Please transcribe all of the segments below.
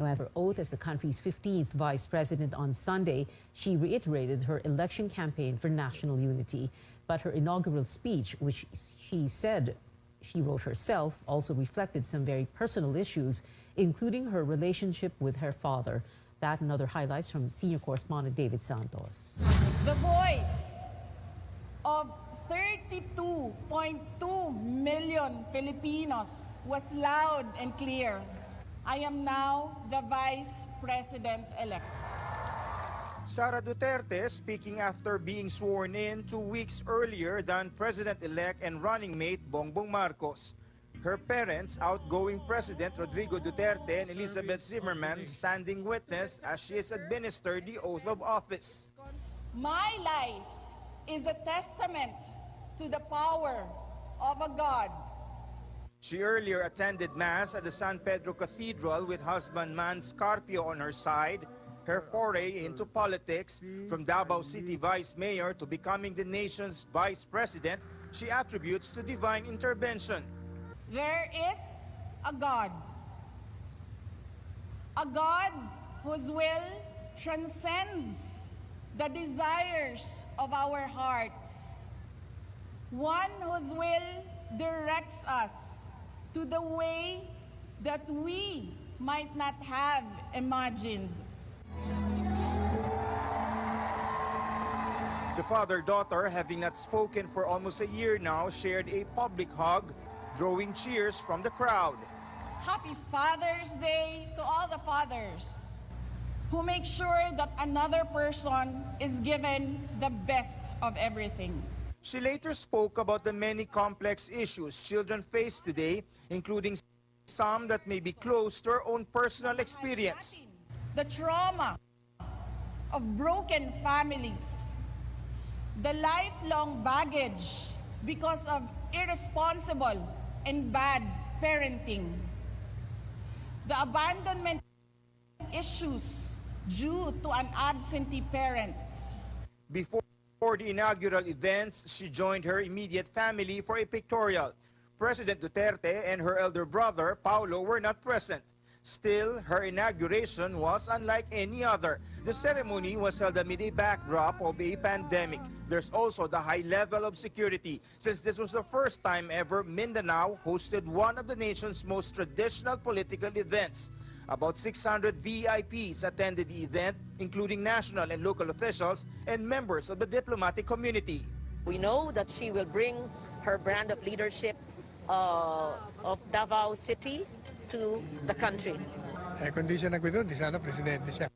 As her oath as the country's 15th vice president on Sunday, she reiterated her election campaign for national unity. But her inaugural speech, which she said she wrote herself, also reflected some very personal issues, including her relationship with her father. That and other highlights from senior correspondent David Santos. The voice of 32.2 million Filipinos was loud and clear. I am now the Vice President-elect. Sara Duterte speaking after being sworn in 2 weeks earlier than President-elect and running mate Bongbong Marcos. Her parents, outgoing President Rodrigo Duterte and Elizabeth Zimmerman, standing witness as she is administered the oath of office. My life is a testament to the power of a God. She earlier attended Mass at the San Pedro Cathedral with husband Man Scarpio on her side. Her foray into politics, from Davao City Vice Mayor to becoming the nation's Vice President, she attributes to divine intervention. There is a God whose will transcends the desires of our hearts, one whose will directs us to the way that we might not have imagined. The father-daughter, having not spoken for almost a year now, shared a public hug, drawing cheers from the crowd. Happy Father's Day to all the fathers who make sure that another person is given the best of everything. She later spoke about the many complex issues children face today, including some that may be close to her own personal experience. The trauma of broken families, the lifelong baggage because of irresponsible and bad parenting, the abandonment issues due to an absentee parent. Before the inaugural events, she joined her immediate family for a pictorial. President Duterte and her elder brother, Paulo, were not present. Still, her inauguration was unlike any other. The ceremony was held amid a backdrop of a pandemic. There's also the high level of security, since this was the first time ever Mindanao hosted one of the nation's most traditional political events. About 600 VIPs attended the event, including national and local officials and members of the diplomatic community. We know that she will bring her brand of leadership of Davao City to the country. Kung di siya nagwidon, di sana presidente siya.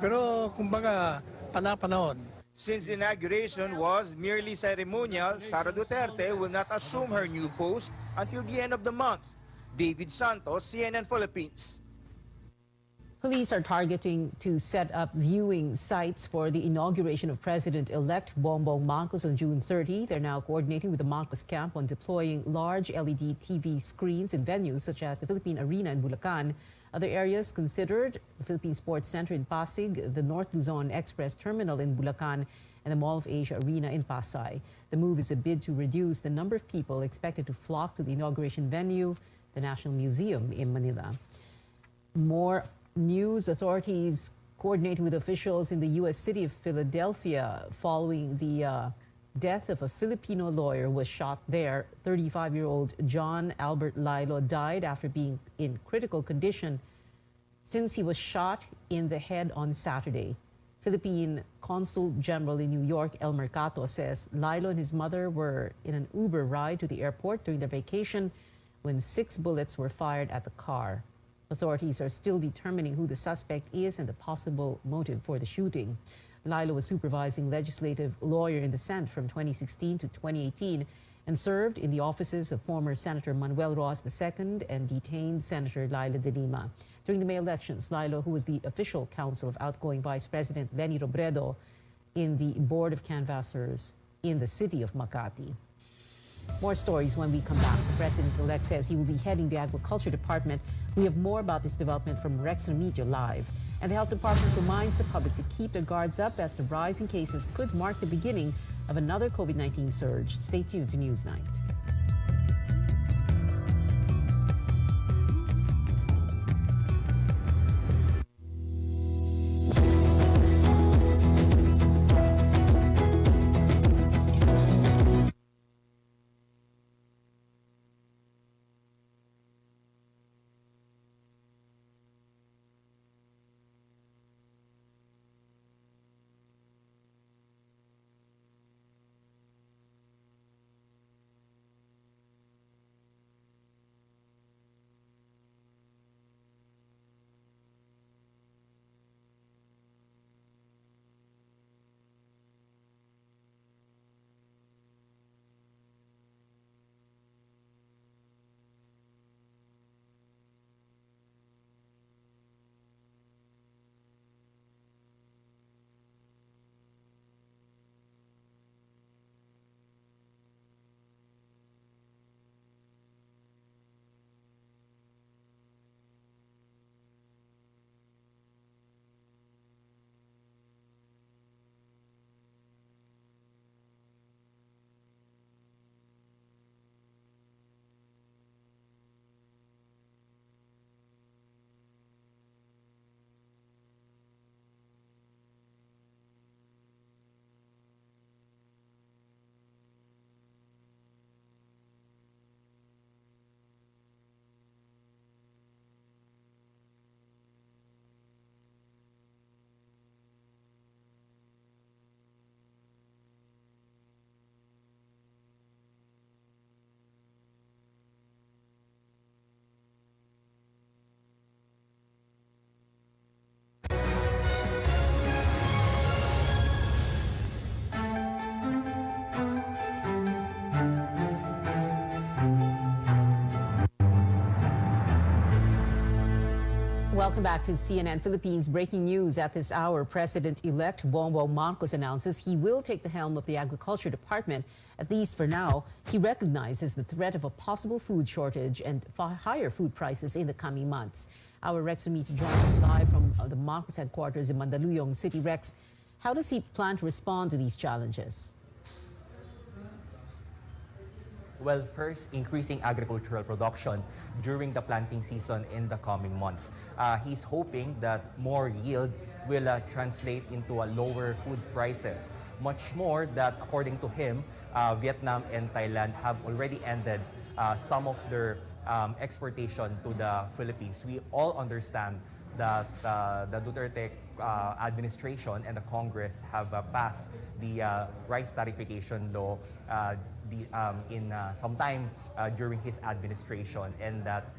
Pero kumbaga, panahon. Since the inauguration was merely ceremonial, Sara Duterte will not assume her new post until the end of the month. David Santos, CNN Philippines. Police are targeting to set up viewing sites for the inauguration of President-elect Bongbong Marcos on June 30. They're now coordinating with the Marcos camp on deploying large LED TV screens in venues such as the Philippine Arena in Bulacan. Other areas considered: the Philippine Sports Center in Pasig, the North Luzon Express Terminal in Bulacan, and the Mall of Asia Arena in Pasay. The move is a bid to reduce the number of people expected to flock to the inauguration venue, the National Museum in Manila. More news: authorities coordinating with officials in the U.S. city of Philadelphia following the death of a Filipino lawyer who was shot there. 35-year-old John Albert Lailo died after being in critical condition since he was shot in the head on Saturday. Philippine Consul General in New York, El Mercato, says Lailo and his mother were in an Uber ride to the airport during their vacation when 6 bullets were fired at the car. Authorities are still determining who the suspect is and the possible motive for the shooting. Lailo was supervising legislative lawyer in the Senate from 2016 to 2018 and served in the offices of former Senator Manuel Roas II and detained Senator Laila de Lima. During the May elections, Lailo, who was the official counsel of outgoing Vice President Leni Robredo in the Board of Canvassers in the city of Makati. More stories when we come back. The President-elect says he will be heading the Agriculture Department. We have more about this development from Rex Media Live. And the Health Department reminds the public to keep their guards up as the rise in cases could mark the beginning of another COVID-19 surge. Stay tuned to Newsnight. Welcome back to CNN Philippines. Breaking news at this hour. President-elect Bongbong Marcos announces he will take the helm of the Agriculture Department, at least for now. He recognizes the threat of a possible food shortage and higher food prices in the coming months. Our Rex Ramita joins us live from the Marcos headquarters in Mandaluyong City. Rex, how does he plan to respond to these challenges? Well, first, increasing agricultural production during the planting season in the coming months. He's hoping that more yield will translate into lower food prices. Much more that, according to him, Vietnam and Thailand have already ended some of their exportation to the Philippines. We all understand that the Duterte administration and the Congress have passed the rice tariffication law in sometime during his administration, and that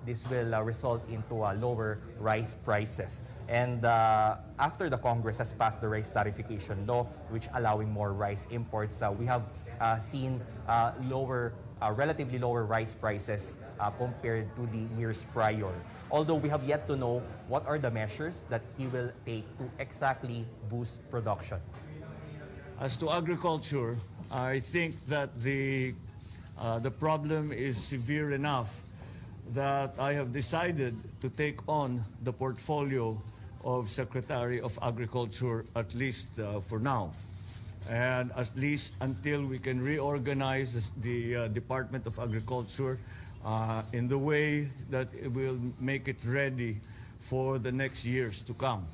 this will result into lower rice prices. And after the Congress has passed the rice tariffication law, which allowing more rice imports, we have seen relatively lower rice prices compared to the years prior. Although we have yet to know what are the measures that he will take to exactly boost production. As to agriculture, I think that the problem is severe enough that I have decided to take on the portfolio of Secretary of Agriculture, at least for now. And at least until we can reorganize the Department of Agriculture in the way that it will make it ready for the next years to come.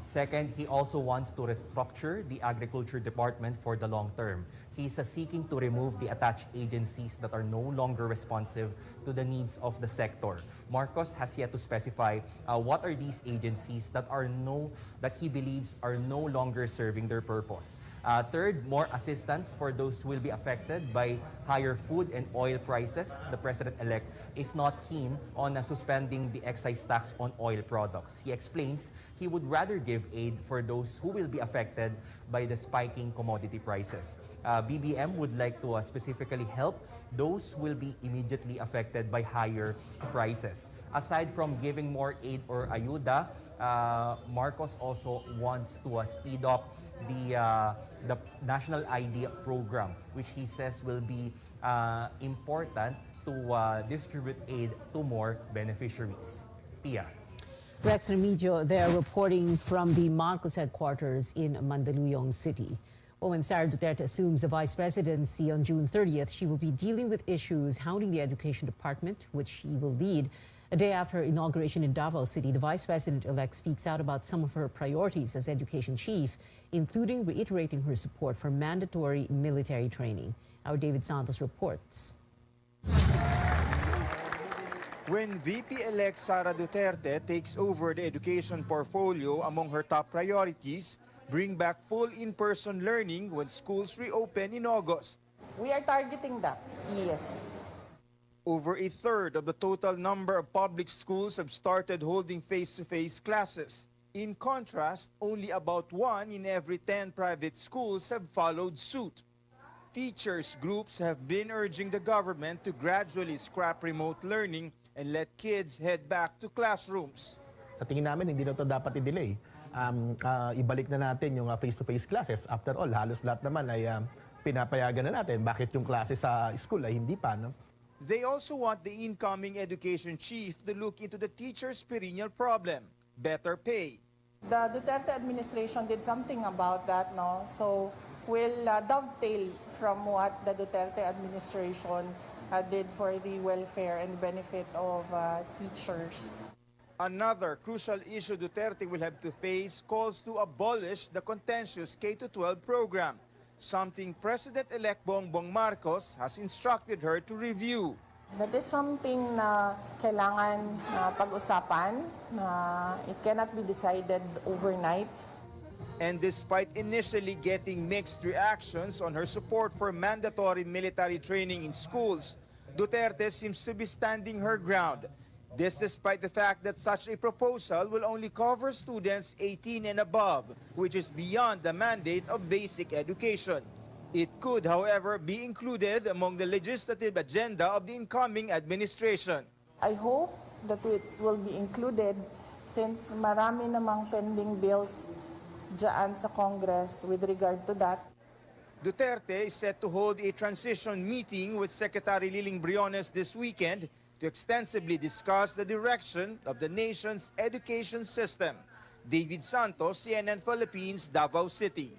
Second, he also wants to restructure the Agriculture Department for the long term. He's seeking to remove the attached agencies that are no longer responsive to the needs of the sector. Marcos has yet to specify what are these agencies that he believes are no longer serving their purpose. Third, more assistance for those who will be affected by higher food and oil prices. The president-elect is not keen on suspending the excise tax on oil products. He explains he would rather give aid for those who will be affected by the spiking commodity prices. BBM would like to specifically help those who will be immediately affected by higher prices. Aside from giving more aid or ayuda, Marcos also wants to speed up the National ID program, which he says will be important to distribute aid to more beneficiaries. Pia. Rex Remigio there reporting from the Marcos headquarters in Mandaluyong City. Well, when Sara Duterte assumes the vice presidency on June 30th, she will be dealing with issues hounding the Education Department, which she will lead. A day after her inauguration in Davao City, the vice president-elect speaks out about some of her priorities as education chief, including reiterating her support for mandatory military training. Our David Santos reports. When VP-elect Sara Duterte takes over the education portfolio, among her top priorities, bring back full in-person learning when schools reopen in August. We are targeting that, yes. Over a third of the total number of public schools have started holding face-to-face classes. In contrast, only about 1 in every 10 private schools have followed suit. Teachers groups have been urging the government to gradually scrap remote learning and let kids head back to classrooms. Sa tingin namin, hindi na ito dapat i-delay. Ibalik na natin yung face-to-face classes. After all, halos lahat naman ay pinapayagan na natin. Bakit yung classes sa school ay hindi pa, no? They also want the incoming education chief to look into the teachers' perennial problem, better pay. The Duterte administration did something about that, no? So we'll dovetail from what the Duterte administration did for the welfare and benefit of teachers. Another crucial issue Duterte will have to face calls to abolish the contentious K-12 program, something President-elect Bongbong Marcos has instructed her to review. That is something na kailangan pag-usapan, na it cannot be decided overnight. And despite initially getting mixed reactions on her support for mandatory military training in schools, Duterte seems to be standing her ground. This despite the fact that such a proposal will only cover students 18 and above, which is beyond the mandate of basic education. It could, however, be included among the legislative agenda of the incoming administration. I hope that it will be included since marami namang pending bills dyan sa Congress with regard to that. Duterte is set to hold a transition meeting with Secretary Liling Briones this weekend to extensively discuss the direction of the nation's education system. David Santos, CNN Philippines, Davao City.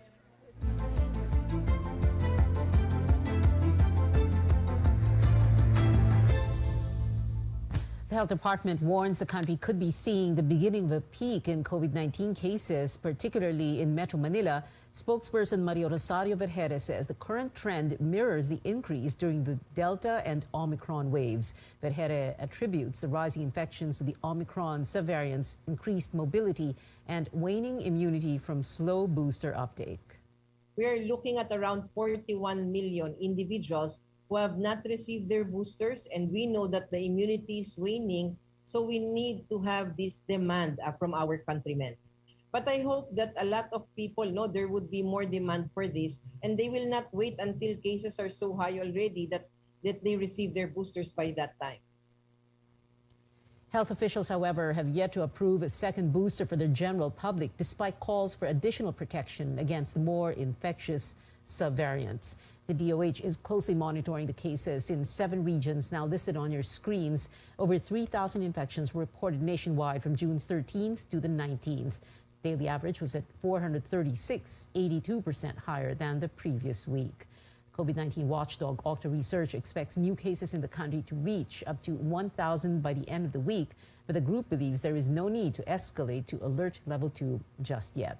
The health department warns the country could be seeing the beginning of a peak in COVID-19 cases, particularly in Metro Manila. Spokesperson Maria Rosario Vergere says the current trend mirrors the increase during the Delta and Omicron waves. Vergere attributes the rising infections to the Omicron subvariants, increased mobility, and waning immunity from slow booster uptake. We are looking at around 41 million individuals who have not received their boosters, and we know that the immunity is waning, so we need to have this demand from our countrymen. But I hope that a lot of people know there would be more demand for this, and they will not wait until cases are so high already that they receive their boosters by that time. Health officials, however, have yet to approve a second booster for the general public, despite calls for additional protection against more infectious subvariants. The DOH is closely monitoring the cases in 7 regions now listed on your screens. Over 3,000 infections were reported nationwide from June 13th to the 19th. Daily average was at 436, 82% higher than the previous week. COVID-19 watchdog Octa Research expects new cases in the country to reach up to 1,000 by the end of the week, but the group believes there is no need to escalate to alert level 2 just yet.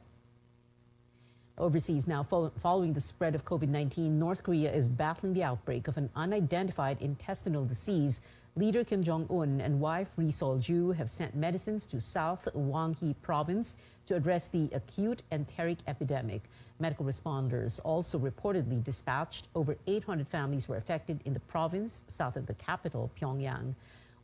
Overseas now, following the spread of COVID-19, North Korea is battling the outbreak of an unidentified intestinal disease. Leader Kim Jong-un and wife Ri Sol-ju have sent medicines to South Gyeonggi province to address the acute enteric epidemic. Medical responders also reportedly dispatched. Over 800 families were affected in the province south of the capital, Pyongyang.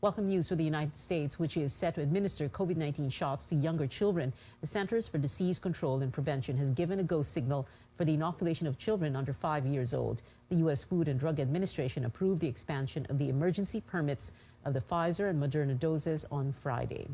Welcome news for the United States, which is set to administer COVID-19 shots to younger children. The Centers for Disease Control and Prevention has given a go signal for the inoculation of children under 5 years old. The U.S. Food and Drug Administration approved the expansion of the emergency permits of the Pfizer and Moderna doses on Friday.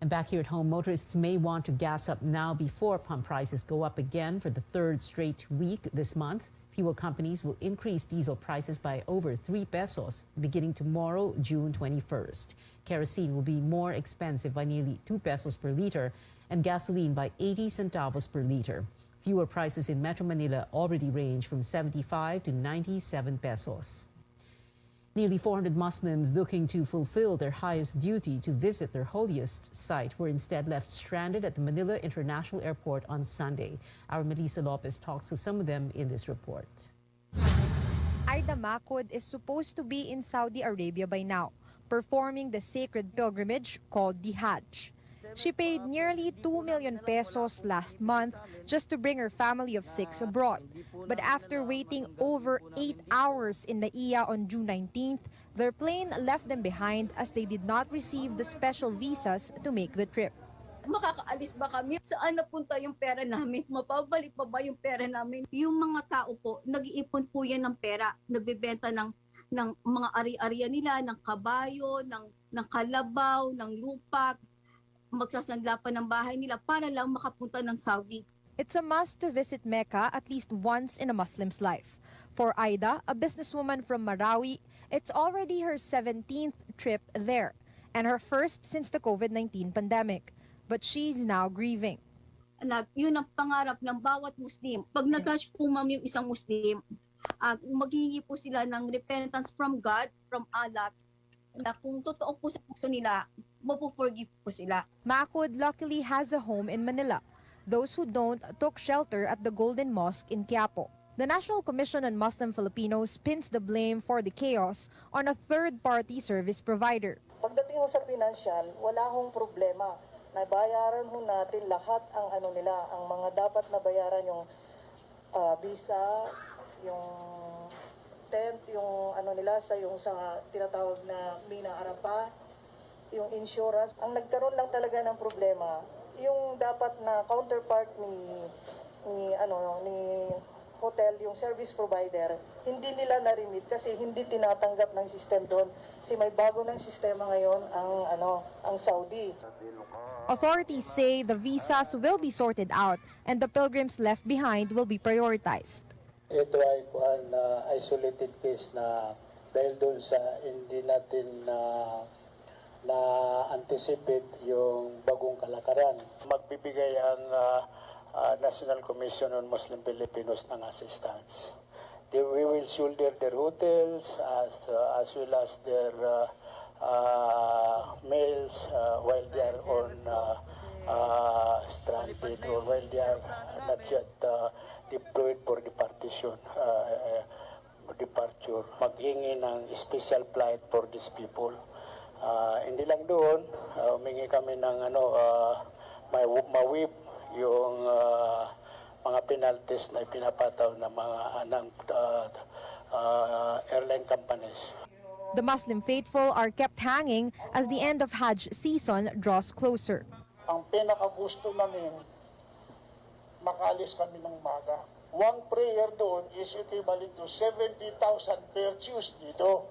And back here at home, motorists may want to gas up now before pump prices go up again for the 3rd straight week this month. Fuel companies will increase diesel prices by over 3 pesos beginning tomorrow, June 21st. Kerosene will be more expensive by nearly 2 pesos per liter and gasoline by 80 centavos per liter. Fuel prices in Metro Manila already range from 75 to 97 pesos. Nearly 400 Muslims looking to fulfill their highest duty to visit their holiest site were instead left stranded at the Manila International Airport on Sunday. Our Melissa Lopez talks to some of them in this report. Aida Macod is supposed to be in Saudi Arabia by now, performing the sacred pilgrimage called the Hajj. She paid nearly 2 million pesos last month just to bring her family of 6 abroad. But after waiting over 8 hours in Naiya on June 19th, their plane left them behind as they did not receive the special visas to make the trip. Makakaalis ba kami? Saan napunta yung pera namin? Mapabalik pa ba yung pera namin? Yung mga tao po, nag-iipon po yan ng pera. Nagbebenta ng mga ari-arian nila, ng kabayo, ng kalabaw, ng lupa. Magsasandla pa ng bahay nila para lang makapunta ng Saudi. It's a must to visit Mecca at least once in a Muslim's life. For Aida, a businesswoman from Marawi, it's already her 17th trip there and her first since the COVID-19 pandemic. But she's now grieving. Yun ang pangarap ng bawat Muslim. Pag nag-Hajj po ma'am yung isang Muslim, maghihingi po sila ng repentance from God, from Allah, na kung totoo po sa puso nila, mapo-forgive po sila. Macod luckily has a home in Manila. Those who don't took shelter at the Golden Mosque in Quiapo. The National Commission on Muslim Filipinos pins the blame for the chaos on a third-party service provider. Pagdating ho sa financial, wala hong problema. Nabayaran ho natin lahat ang nila, ang mga dapat na bayaran, yung visa, yung tent, yung nila sa tinatawag na Mina Arapa, yung insurance. Ang nagkaroon lang talaga ng problema, yung dapat na counterpart ni hotel, yung service provider, hindi nila na-remit kasi hindi tinatanggap ng system doon. Kasi may bago ng sistema ngayon ang Saudi. Authorities say the visas will be sorted out and the pilgrims left behind will be prioritized. Ito ay isolated case na dahil doon sa hindi natin na-anticipate yung bagong kalakaran. Magbibigay ang National Commission on Muslim Filipinos ng assistance. We will shoulder their hotels as well as their meals while they are on stranded or while they are not yet deployed for departure. Maghingi ng special flight for these people. Hindi lang doon, humingi kami ng ma-whip yung mga penalties na ipinapataw ng mga airline companies. The Muslim faithful are kept hanging as the end of Hajj season draws closer. Ang pinakagusto namin, makaalis kami ng maga. One prayer doon is equivalent to 70,000 virtues dito.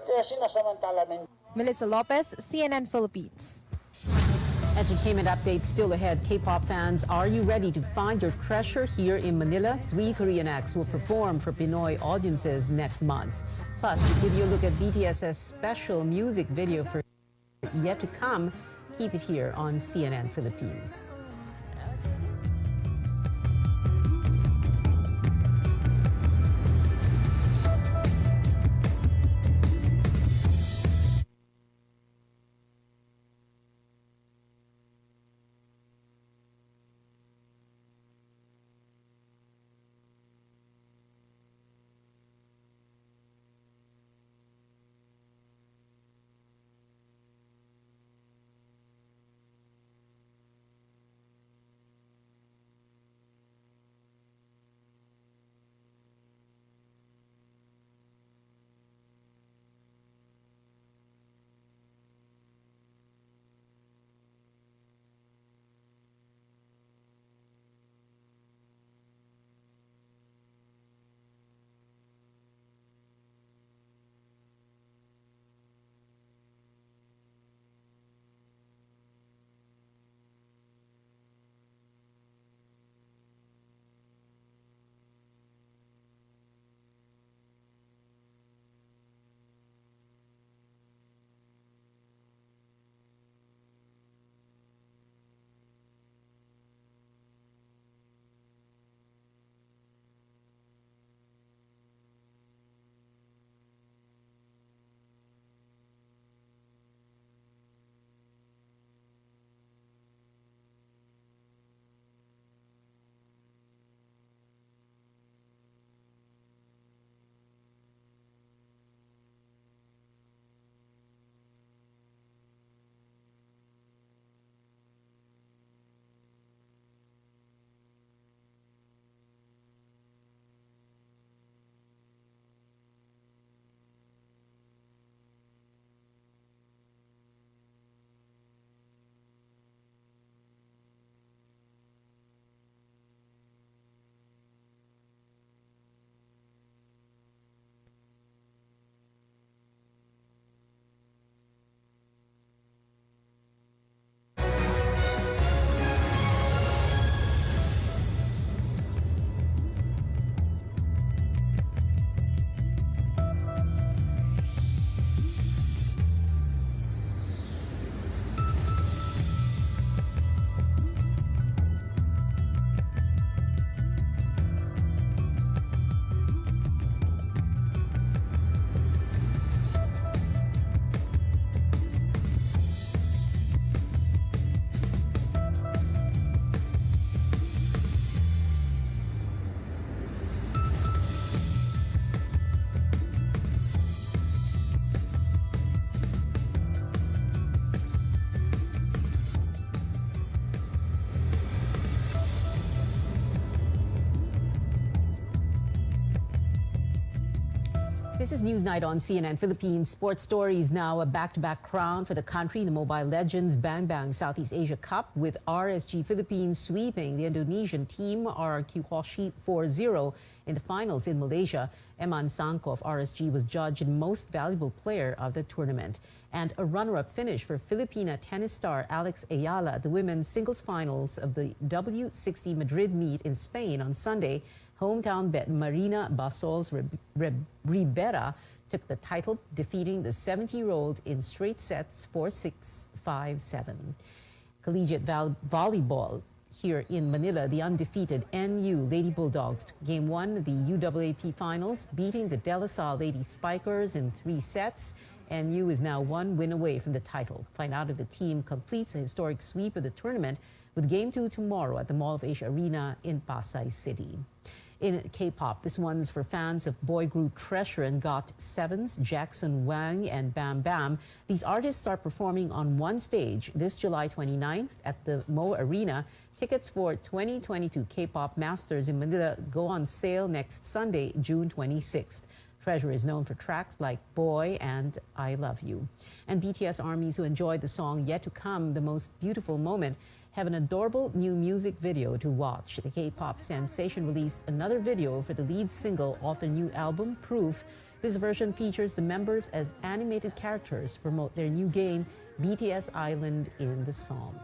Kaya sinasamantala namin. Melissa Lopez, CNN Philippines. Entertainment updates still ahead. K-pop fans, are you ready to find your treasure here in Manila? 3 Korean acts will perform for Pinoy audiences next month. Plus, we give you a look at BTS's special music video for yet to come. Keep it here on CNN Philippines. This is Newsnight on CNN Philippines. Sports stories now. A back-to-back crown for the country in the Mobile Legends Bang Bang Southeast Asia Cup, with RSG Philippines sweeping the Indonesian team RRQ Hoshi 4-0 in the finals in Malaysia. Eman Sangko of RSG was judged most valuable player of the tournament. And a runner-up finish for Filipina tennis star Alex Ayala at the women's singles finals of the W60 Madrid meet in Spain on Sunday. Hometown bet Marina Basols Ribera took the title, defeating the 70-year-old in straight sets 4-6, 5-7. Collegiate volleyball here in Manila, the undefeated NU Lady Bulldogs took Game 1 of the UAAP Finals, beating the De La Salle Lady Spikers in 3 sets. NU is now 1 win away from the title. Find out if the team completes a historic sweep of the tournament with Game 2 tomorrow at the Mall of Asia Arena in Pasay City. In K-pop, this one's for fans of boy group Treasure and GOT7's Jackson Wang and Bam Bam. These artists are performing on one stage this July 29th at the Mo Arena. Tickets for 2022 K-pop Masters in Manila go on sale next Sunday, June 26th. Treasure is known for tracks like Boy and I Love You. And BTS armies who enjoyed the song Yet to Come, The Most Beautiful Moment, have an adorable new music video to watch. The K-pop sensation released another video for the lead single off their new album, Proof. This version features the members as animated characters to promote their new game, BTS Island, in the song.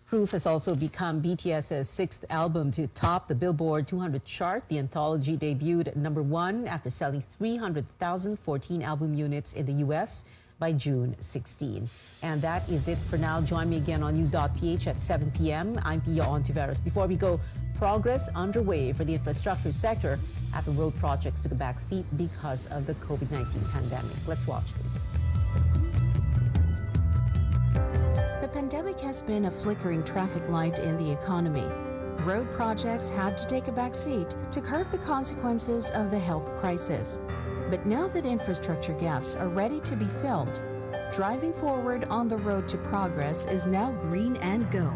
Proof has also become BTS's 6th album to top the Billboard 200 chart. The anthology debuted at #1 after selling 300,014 album units in the U.S. by June 16. And that is it for now. Join me again on News.ph at 7 p.m. I'm Pia Ontiveros. Before we go, progress underway for the infrastructure sector after road projects took a back seat because of the COVID-19 pandemic. Let's watch this. The pandemic has been a flickering traffic light in the economy. Road projects had to take a back seat to curb the consequences of the health crisis. But now that infrastructure gaps are ready to be filled, driving forward on the road to progress is now green and go.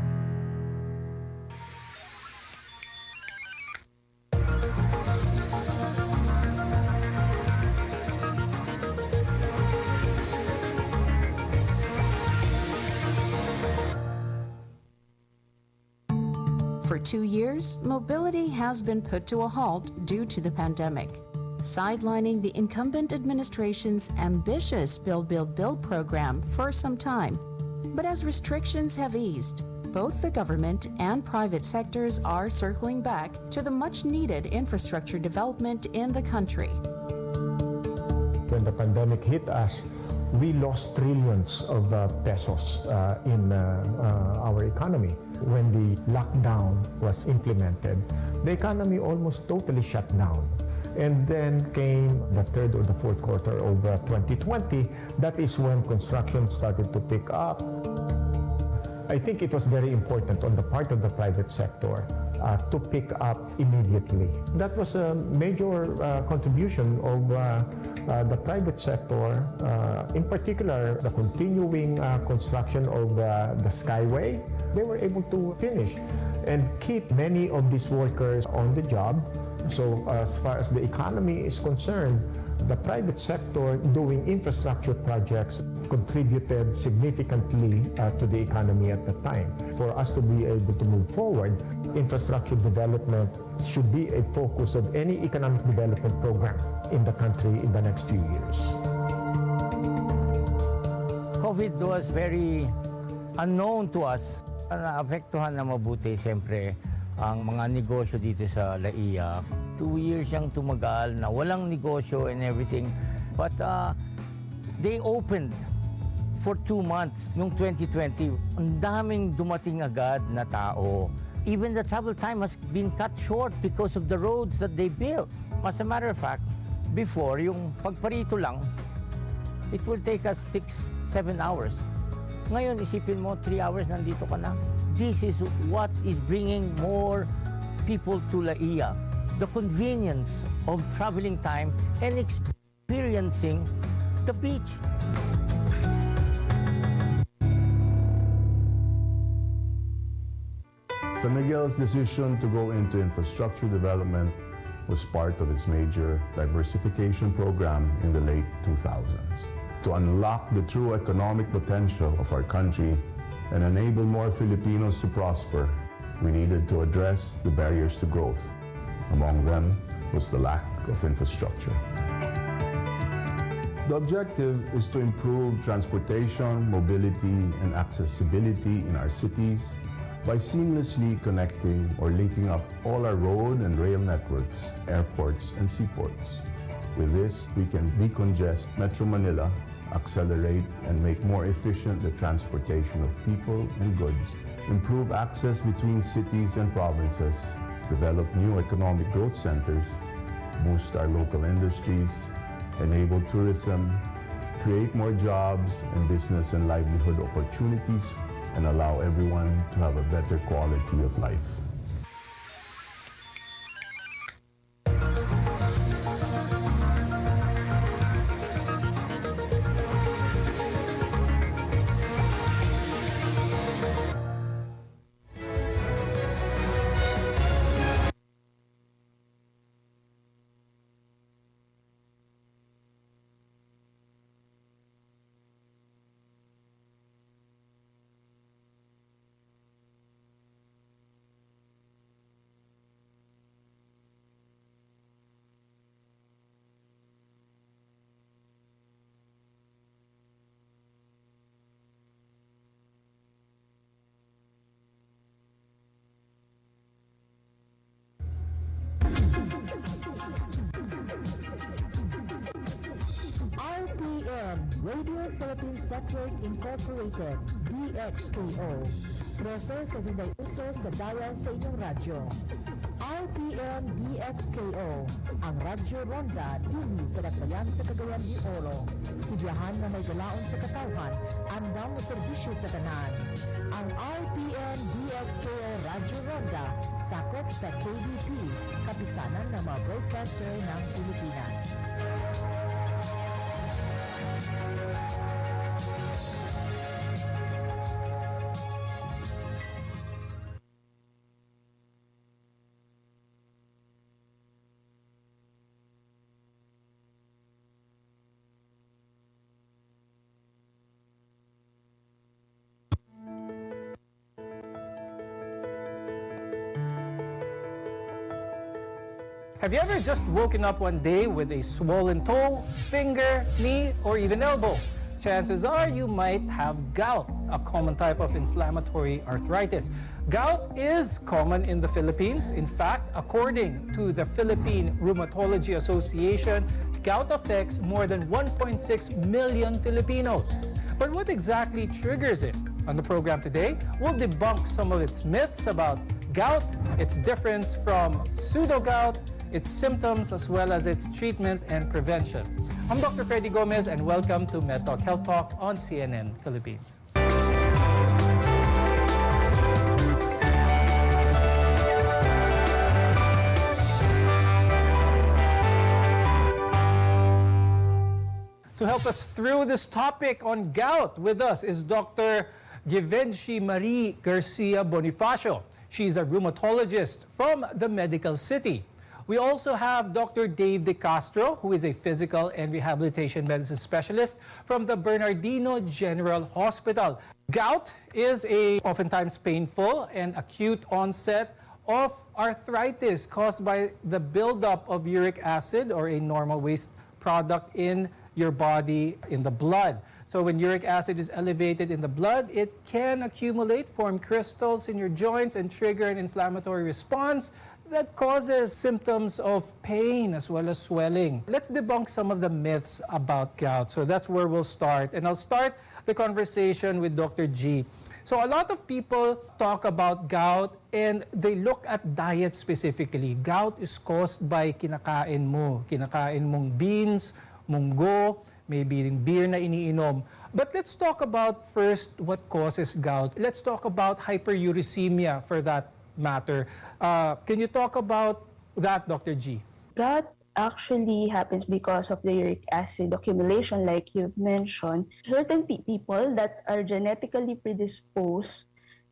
For 2 years, mobility has been put to a halt due to the pandemic, sidelining the incumbent administration's ambitious Build, Build, Build program for some time. But as restrictions have eased, both the government and private sectors are circling back to the much-needed infrastructure development in the country. When the pandemic hit us, we lost trillions of pesos in our economy. When the lockdown was implemented, the economy almost totally shut down. And then came the 3rd or the 4th quarter of 2020. That is when construction started to pick up. I think it was very important on the part of the private sector to pick up immediately. That was a major contribution of the private sector, in particular the continuing construction of the Skyway. They were able to finish and keep many of these workers on the job. So as far as the economy is concerned, the private sector doing infrastructure projects contributed significantly to the economy at the time. For us to be able to move forward, infrastructure development should be a focus of any economic development program in the country in the next few years. COVID was very unknown to us. Naapektuhan na mabuti siyempre ang mga negosyo dito sa Laia. 2 years siyang tumagal na walang negosyo and everything. But they opened for 2 months noong 2020. Ang daming dumating agad na tao. Even the travel time has been cut short because of the roads that they built. As a matter of fact, before, yung pagparito lang, it will take us 6-7 hours. Ngayon, isipin mo, 3 hours nandito ka na. This is what is bringing more people to Laia. The convenience of traveling time and experiencing the beach. San Miguel's decision to go into infrastructure development was part of its major diversification program in the late 2000s. To unlock the true economic potential of our country and enable more Filipinos to prosper, we needed to address the barriers to growth. Among them was the lack of infrastructure. The objective is to improve transportation, mobility, and accessibility in our cities by seamlessly connecting or linking up all our road and rail networks, airports, and seaports. With this, we can decongest Metro Manila, accelerate and make more efficient the transportation of people and goods, improve access between cities and provinces, develop new economic growth centers, boost our local industries, enable tourism, create more jobs and business and livelihood opportunities, and allow everyone to have a better quality of life. RPN, Radio Philippines Network Incorporated, DXKO. 13 sa uso sa bayan sa inyong radyo. RPN DXKO, ang Radyo Ronda dili sa Dakbayan sa Cagayan de Oro. Sibiyahan na may galaon sa katawhan, andam mo serbisyo sa tanan. Ang RPN DXKO Radyo Ronda, sakop sa KBP, kapisanan ng mga broadcaster ng Pilipinas. Have you ever just woken up one day with a swollen toe, finger, knee, or even elbow? Chances are you might have gout, a common type of inflammatory arthritis. Gout is common in the Philippines. In fact, according to the Philippine Rheumatology Association, gout affects more than 1.6 million Filipinos. But what exactly triggers it? On the program today, we'll debunk some of its myths about gout, its difference from pseudo-gout, its symptoms, as well as its treatment and prevention. I'm Dr. Freddy Gomez, and welcome to MedTalk Health Talk on CNN Philippines. To help us through this topic on gout, with us is Dr. Givenchy Marie Garcia Bonifacio. She's a rheumatologist from the Medical City. We also have Dr. Dave De Castro, who is a physical and rehabilitation medicine specialist from the Bernardino General Hospital. Gout is a oftentimes painful and acute onset of arthritis caused by the buildup of uric acid, or a normal waste product in your body, in the blood. So when uric acid is elevated in the blood, it can accumulate, form crystals in your joints, and trigger an inflammatory response that causes symptoms of pain as well as swelling. Let's debunk some of the myths about gout. So that's where we'll start. And I'll start the conversation with Dr. G. So a lot of people talk about gout and they look at diet specifically. Gout is caused by kinakain mo. Kinakain mong beans, munggo, maybe beer na iniinom. But let's talk about first what causes gout. Let's talk about hyperuricemia for that matter. Can you talk about that, Dr. G? Gout actually happens because of the uric acid accumulation, like you've mentioned. Certain people that are genetically predisposed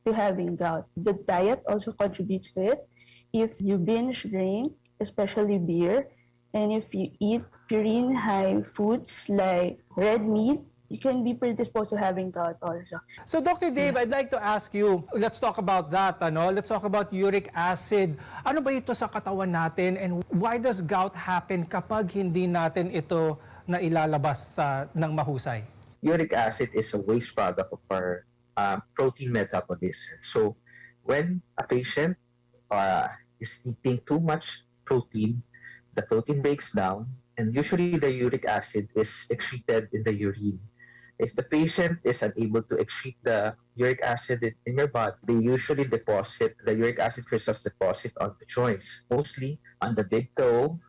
to having gout, the diet also contributes to it. If you binge drink, especially beer, and if you eat purine-high foods like red meat, you can be predisposed to having gout also. So Dr. Dave, I'd like to ask you, let's talk about that. Let's talk about uric acid. Ano ba ito sa katawan natin and why does gout happen kapag hindi natin ito na ilalabas ng mahusay? Uric acid is a waste product of our protein metabolism. So when a patient is eating too much protein, the protein breaks down and usually the uric acid is excreted in the urine. If the patient is unable to excrete the uric acid in your body, they usually deposit, the uric acid crystals deposit on the joints, mostly on the big toe.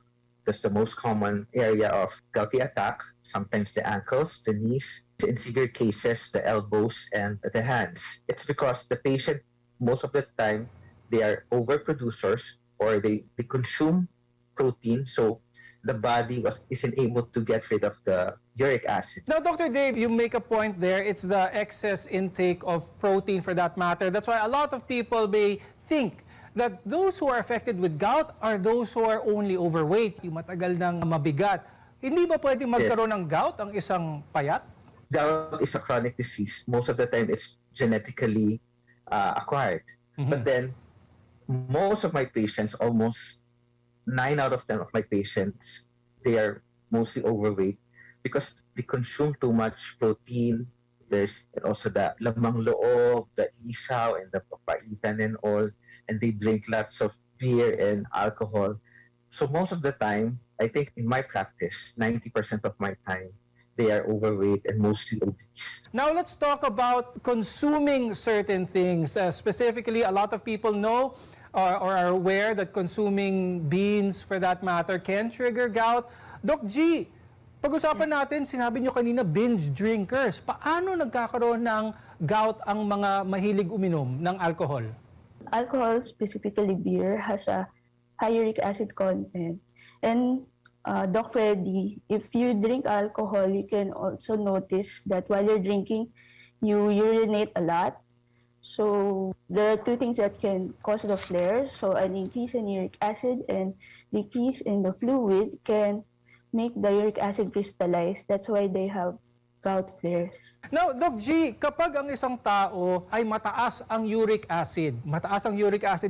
That's the most common area of gouty attack, sometimes the ankles, the knees, in severe cases, the elbows and the hands. It's because the patient, most of the time, they are overproducers or they consume protein, so the body isn't able to get rid of the uric acid. Now, Dr. Dave, you make a point there. It's the excess intake of protein for that matter. That's why a lot of people may think that those who are affected with gout are those who are only overweight, yung matagal ng mabigat. Hindi ba pwedeng magkaroon ng gout ang isang payat? Gout is a chronic disease. Most of the time, it's genetically acquired. But then, most of my patients, almost 9 out of 10 of my patients, they are mostly overweight because they consume too much protein. There's also the lamang loob, the isaw, and the papaitan and all, and they drink lots of beer and alcohol. So most of the time, I think in my practice, 90% of my time, they are overweight and mostly obese. Now let's talk about consuming certain things. Specifically, a lot of people know or are aware that consuming beans, for that matter, can trigger gout. Doc G, pag-usapan natin, sinabi nyo kanina, binge drinkers. Paano nagkakaroon ng gout ang mga mahilig uminom ng alcohol? Alcohol, specifically beer, has a high uric acid content. And Doc Freddy, if you drink alcohol, you can also notice that while you're drinking, you urinate a lot. So there are two things that can cause the flares. So an increase in uric acid and decrease in the fluid can make the uric acid crystallize. That's why they have gout flares. Now, Doc G, kapag ang isang tao ay mataas ang uric acid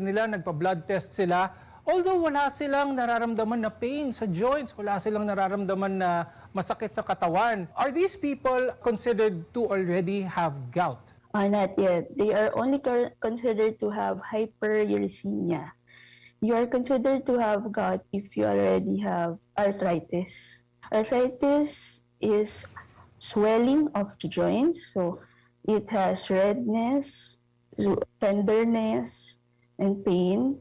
nila, nagpa-blood test sila, although wala silang nararamdaman na pain sa joints, wala silang nararamdaman na masakit sa katawan, are these people considered to already have gout? Not yet. They are only considered to have hyperuricemia. You are considered to have gout if you already have arthritis. Arthritis is swelling of the joints, so it has redness, tenderness, and pain.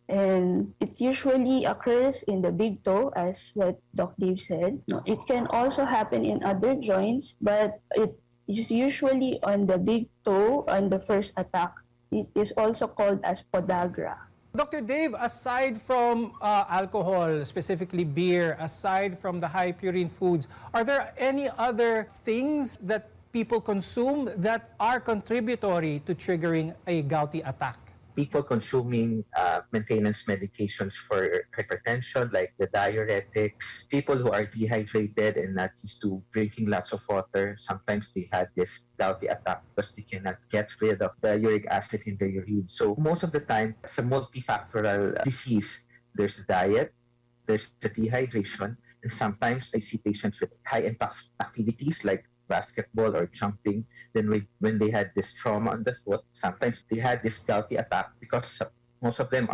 And it usually occurs in the big toe, as what Doc Dave said. It can also happen in other joints, but it is usually on the big toe on the first attack. It is also called as podagra. Dr. Dave, aside from alcohol, specifically beer, aside from the high purine foods, are there any other things that people consume that are contributory to triggering a gouty attack? People consuming maintenance medications for hypertension, like the diuretics, people who are dehydrated and not used to drinking lots of water, sometimes they had this gouty attack because they cannot get rid of the uric acid in the urine. So most of the time, it's a multifactorial disease. There's diet, there's the dehydration, and sometimes I see patients with high-impact activities like basketball or jumping. Then when they had this trauma on the foot, sometimes they had this gouty attack because most of them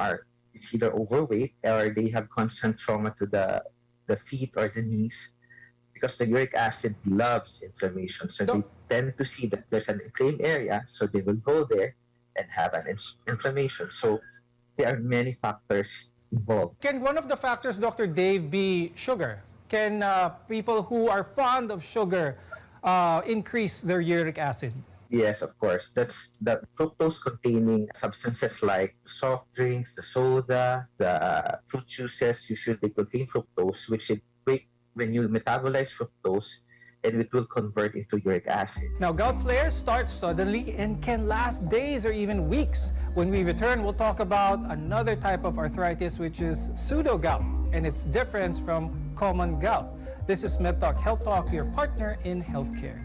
it's either overweight or they have constant trauma to the feet or the knees because the uric acid loves inflammation. So they tend to see that there's an inflamed area, so they will go there and have an inflammation. So there are many factors involved. Can one of the factors, Dr. Dave, be sugar? Can people who are fond of sugar increase their uric acid? Yes, of course. That's the fructose-containing substances like soft drinks, the soda, the fruit juices usually contain fructose, which it break when you metabolize fructose, and it will convert into uric acid. Now, gout flares start suddenly and can last days or even weeks. When we return, we'll talk about another type of arthritis, which is pseudo-gout, and its difference from common gout. This is MedTalk Health Talk, your partner in healthcare.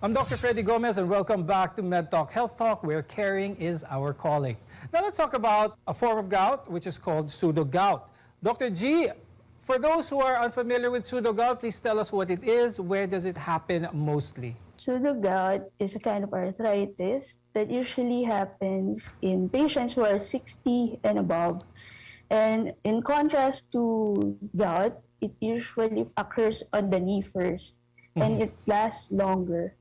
I'm Dr. Freddy Gomez, and welcome back to MedTalk Health Talk, where caring is our calling. Now let's talk about a form of gout, which is called pseudo-gout. Dr. G, for those who are unfamiliar with pseudo-gout, please tell us what it is, where does it happen mostly? Pseudo-gout is a kind of arthritis that usually happens in patients who are 60 and above. And in contrast to gout, it usually occurs on the knee first, and it lasts longer.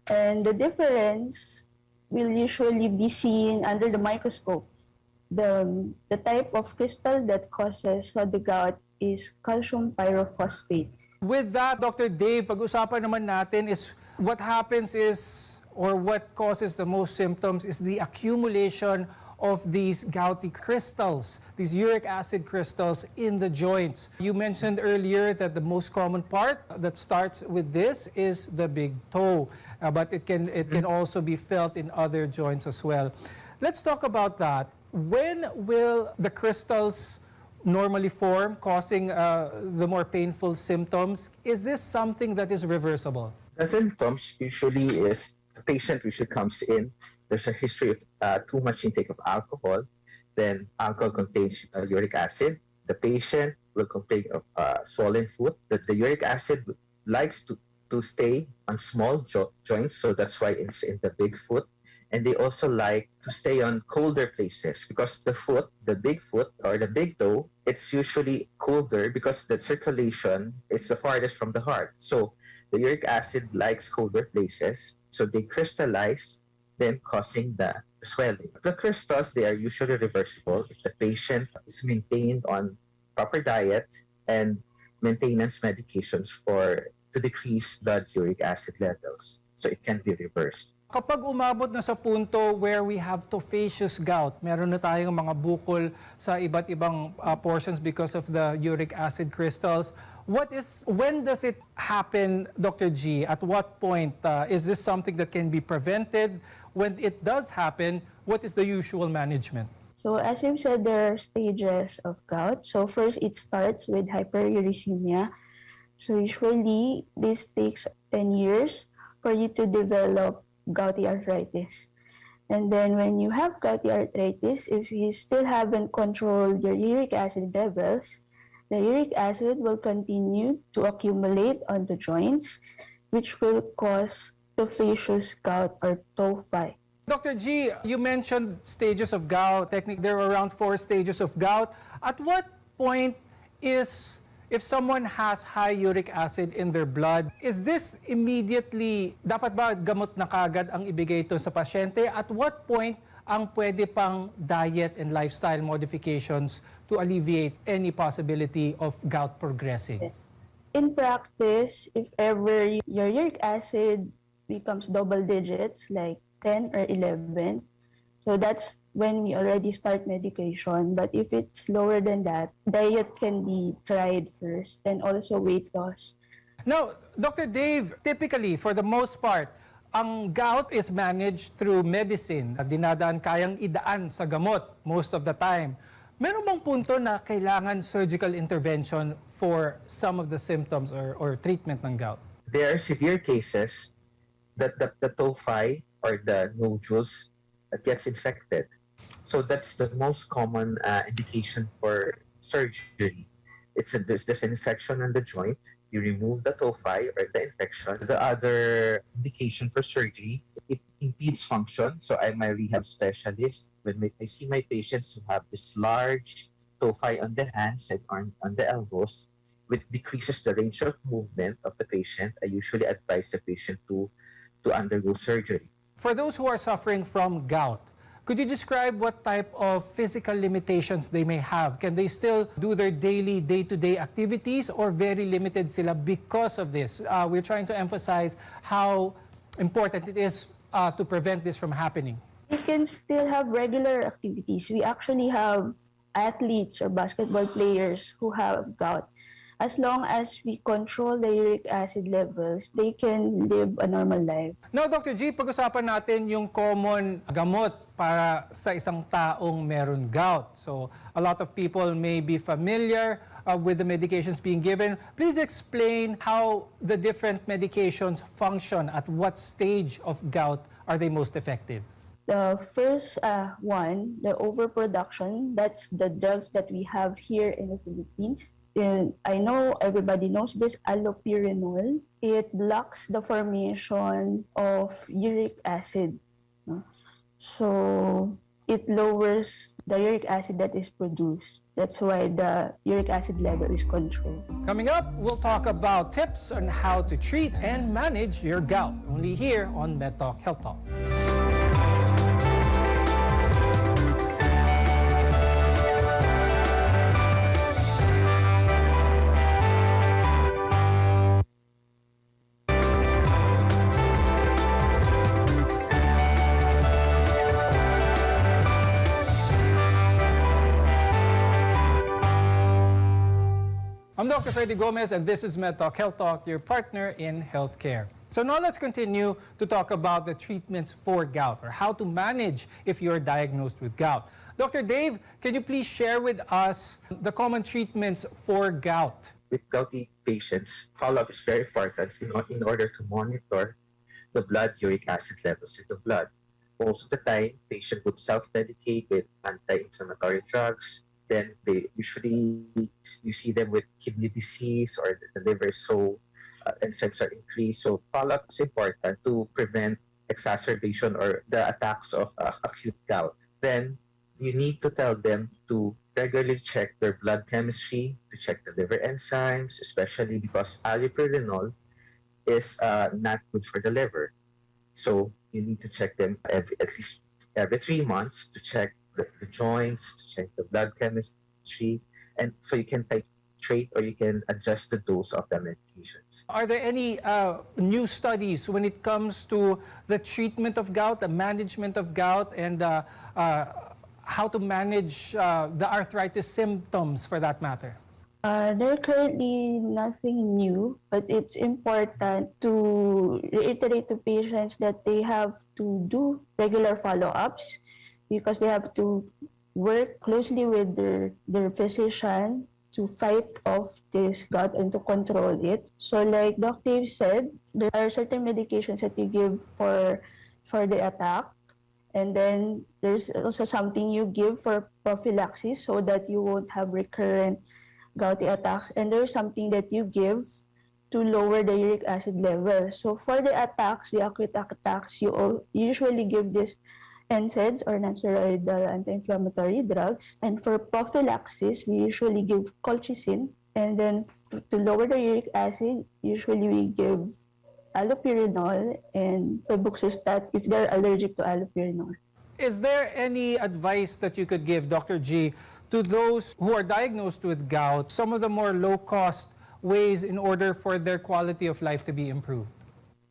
And the difference will usually be seen under the microscope. The type of crystal that causes the gout is calcium pyrophosphate. With that, Dr. Dave, pag-usapan naman natin is what happens is, or what causes the most symptoms is the accumulation of these gouty crystals, these uric acid crystals in the joints. You mentioned earlier that the most common part that starts with this is the big toe, but it can also be felt in other joints as well. Let's talk about that. When will the crystals normally form, causing the more painful symptoms? Is this something that is reversible? The symptoms usually is the patient usually comes in, there's a history of too much intake of alcohol, then alcohol contains uric acid. The patient will complain of swollen foot, that the uric acid likes to stay on small joints, so that's why it's in the big foot. And they also like to stay on colder places because the foot, the big foot or the big toe, it's usually colder because the circulation is the farthest from the heart. So the uric acid likes colder places, so they crystallize, then causing the swelling. The crystals, they are usually reversible if the patient is maintained on proper diet and maintenance medications to decrease blood uric acid levels. So it can be reversed. Kapag umabot na sa punto where we have tophaceous gout, meron na tayong mga bukol sa iba't ibang portions because of the uric acid crystals, when does it happen, Dr. G? At what point? Is this something that can be prevented? When it does happen, what is the usual management? So as you've said, there are stages of gout. So first, it starts with hyperuricemia. So usually, this takes 10 years for you to develop gouty arthritis. And then when you have gouty arthritis, if you still haven't controlled your uric acid levels, the uric acid will continue to accumulate on the joints, which will cause tophaceous gout or tophi. Dr. G, you mentioned stages of gout. Technically, there are around 4 stages of gout. At what point if someone has high uric acid in their blood, is this immediately, dapat ba gamot na kagad ang ibigay ito sa pasyente? At what point ang pwede pang diet and lifestyle modifications to alleviate any possibility of gout progressing? In practice, if ever your uric acid becomes double digits, like 10 or 11, so that's when we already start medication. But if it's lower than that, diet can be tried first and also weight loss. Now, Dr. Dave, typically, for the most part, ang gout is managed through medicine. Kayang idaan sa gamot most of the time. Meron bang punto na kailangan surgical intervention for some of the symptoms or treatment ng gout? There are severe cases that the tophi or the nodules gets infected. So that's the most common indication for surgery. There's an infection in the joint. You remove the tophi or the infection. The other indication for surgery, it impedes function. So I'm a rehab specialist. When I see my patients who have this large tophi on the hands and on the elbows, which decreases the range of movement of the patient. I usually advise the patient to undergo surgery. For those who are suffering from gout, could you describe what type of physical limitations they may have? Can they still do their daily, day-to-day activities or very limited sila because of this? We're trying to emphasize how important it is to prevent this from happening. They can still have regular activities. We actually have athletes or basketball players who have gout. As long as we control the uric acid levels, they can live a normal life. Now, Dr. G, pag-usapan natin yung common gamot para sa isang taong meron gout. So, a lot of people may be familiar with the medications being given. Please explain how the different medications function. At what stage of gout are they most effective? The first one, the overproduction, that's the drugs that we have here in the Philippines. And I know everybody knows this, allopurinol. It blocks the formation of uric acid. So it lowers the uric acid that is produced. That's why the uric acid level is controlled. Coming up, we'll talk about tips on how to treat and manage your gout. Only here on MedTalk Health Talk. I'm Dr. Freddy Gomez, and this is MedTalk Health Talk, your partner in healthcare. So now let's continue to talk about the treatments for gout, or how to manage if you're diagnosed with gout. Dr. Dave, can you please share with us the common treatments for gout? With gouty patients, follow-up is very important in order to monitor the blood uric acid levels in the blood. Most of the time, patient would self-medicate with anti-inflammatory drugs. Then they usually, you see them with kidney disease or the liver, so enzymes are increased. So follow-up is important to prevent exacerbation or the attacks of acute gout. Then you need to tell them to regularly check their blood chemistry, to check the liver enzymes, especially because allopurinol is not good for the liver. So you need to check them at least every 3 months to check the joints, to check the blood chemistry, and so you can titrate or you can adjust the dose of the medications. Are there any new studies when it comes to the treatment of gout, the management of gout, and how to manage the arthritis symptoms for that matter? There are currently nothing new, but it's important to reiterate to patients that they have to do regular follow-ups because they have to work closely with their physician to fight off this gout and to control it. So like Dr. Dave said, there are certain medications that you give for the attack. And then there's also something you give for prophylaxis so that you won't have recurrent gouty attacks. And there's something that you give to lower the uric acid level. So for the attacks, the acute attacks, you usually give this NSAIDs or non-steroidal anti-inflammatory drugs. And for prophylaxis, we usually give colchicine. And then to lower the uric acid, usually we give allopurinol and febuxostat if they're allergic to allopurinol. Is there any advice that you could give, Dr. G, to those who are diagnosed with gout, some of the more low-cost ways in order for their quality of life to be improved?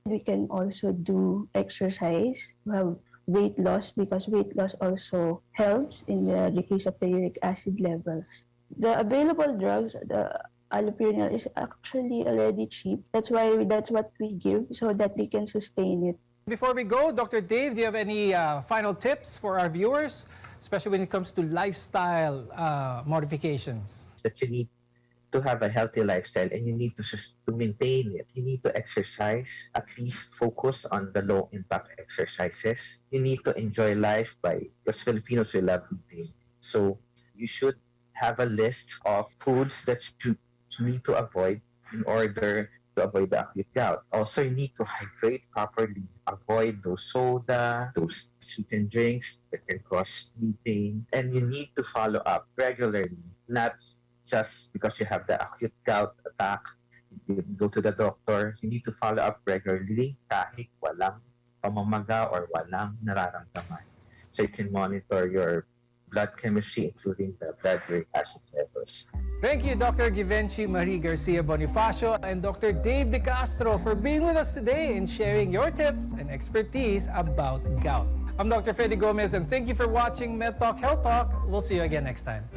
We can also do exercise. We have weight loss because weight loss also helps in the decrease of the uric acid levels. The available drugs, the allopurinol, is actually already cheap. That's what we give so that they can sustain it. Before we go, Dr. Dave, do you have any final tips for our viewers, especially when it comes to lifestyle modifications? That you need to have a healthy lifestyle and you need to maintain it. You need to exercise, at least focus on the low impact exercises. You need to enjoy life because Filipinos, we love eating. So you should have a list of foods that you need to avoid in order to avoid the acute gout. Also, you need to hydrate properly. avoid those soda, those sweetened drinks that can cause knee pain. And you need to follow up regularly, not just because you have the acute gout attack, you go to the doctor. You need to follow up regularly kahit walang pamamaga or walang nararamdaman. So you can monitor your blood chemistry, including the blood uric acid levels. Thank you, Dr. Givenchy Marie Garcia Bonifacio and Dr. Dave De Castro for being with us today and sharing your tips and expertise about gout. I'm Dr. Freddy Gomez and thank you for watching MedTalk Health Talk. We'll see you again next time.